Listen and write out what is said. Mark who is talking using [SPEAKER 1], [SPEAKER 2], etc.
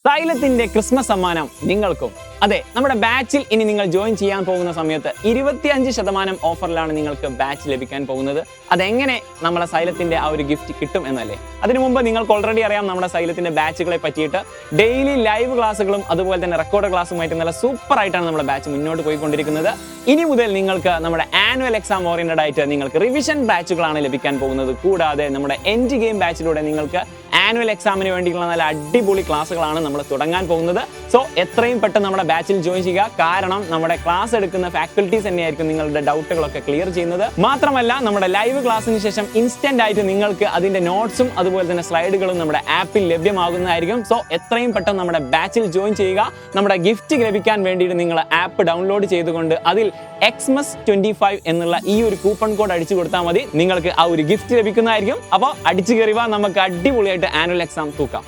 [SPEAKER 1] സൈലത്തിന്റെ Christmas സമ്മാനം നിങ്ങൾക്കും. അതെ, നമ്മുടെ ബാച്ചിൽ ഇനി നിങ്ങൾ ജോയിൻ ചെയ്യാൻ പോകുന്ന സമയത്ത് 25% ഓഫറിലാണ് നിങ്ങൾക്ക് ബാച്ച് ലഭിക്കാൻ പോകുന്നത്. അതെങ്ങനെ നമ്മളെ സൈലത്തിന്റെ ആ ഒരു ഗിഫ്റ്റ് കിട്ടും എന്നല്ലേ? അതിനു മുമ്പ് നിങ്ങൾക്ക് ഓൾറെഡി അറിയാം നമ്മുടെ സൈലത്തിന്റെ ബാച്ചുകളെ പറ്റിയിട്ട്. ഡെയിലി ലൈവ് ക്ലാസ്സുകളും അതുപോലെ തന്നെ റെക്കോർഡ് ക്ലാസ്സുമായിട്ട് നല്ല സൂപ്പർ ആയിട്ടാണ് നമ്മുടെ ബാച്ച് മുന്നോട്ട് പോയിക്കൊണ്ടിരിക്കുന്നത്. ഇനി മുതൽ നിങ്ങൾക്ക് നമ്മുടെ ആനുവൽ എക്സാം ഓറിയന്റഡ് ആയിട്ട് നിങ്ങൾക്ക് റിവിഷൻ ബാച്ചുകളാണ് ലഭിക്കാൻ പോകുന്നത്. കൂടാതെ നമ്മുടെ എൻഡ് ഗെയിം ബാച്ചിലൂടെ നിങ്ങൾക്ക് ആനുവൽ എക്സാമിന് വേണ്ടിയിട്ടുള്ള നല്ല അടിപൊളി ക്ലാസ്സുകളാണ് നമ്മൾ തുടങ്ങാൻ പോകുന്നത്. സോ എത്രയും പെട്ടെന്ന് നമ്മുടെ ബാച്ചിൽ ജോയിൻ ചെയ്യുക. കാരണം നമ്മുടെ ക്ലാസ് എടുക്കുന്ന ഫാക്കൽറ്റീസ് തന്നെയായിരിക്കും നിങ്ങളുടെ ഡൗട്ടുകളൊക്കെ ക്ലിയർ ചെയ്യുന്നത്. മാത്രമല്ല നമ്മുടെ ലൈവ് ക്ലാസ്സിന് ശേഷം ഇൻസ്റ്റന്റ് ആയിട്ട് നിങ്ങൾക്ക് അതിന്റെ നോട്ട്സും അതുപോലെ തന്നെ സ്ലൈഡുകളും നമ്മുടെ ആപ്പിൽ ലഭ്യമാകുന്നതായിരിക്കും. സോ എത്രയും പെട്ടെന്ന് നമ്മുടെ ബാച്ചിൽ ജോയിൻ ചെയ്യുക. നമ്മുടെ ഗിഫ്റ്റ് ലഭിക്കാൻ വേണ്ടിയിട്ട് നിങ്ങൾ ആപ്പ് ഡൗൺലോഡ് ചെയ്തുകൊണ്ട് അതിൽ XMS25 എന്നുള്ള ഈ ഒരു കൂപ്പൺ കോഡ് അടിച്ചു കൊടുത്താൽ മതി. നിങ്ങൾക്ക് ആ ഒരു ഗിഫ്റ്റ് ലഭിക്കുന്നതായിരിക്കും. അപ്പോൾ അടിച്ചു കയറിവാ, നമുക്ക് അടിപൊളിയായിട്ട് ആനുവൽ എക്സാം തൂക്കാം.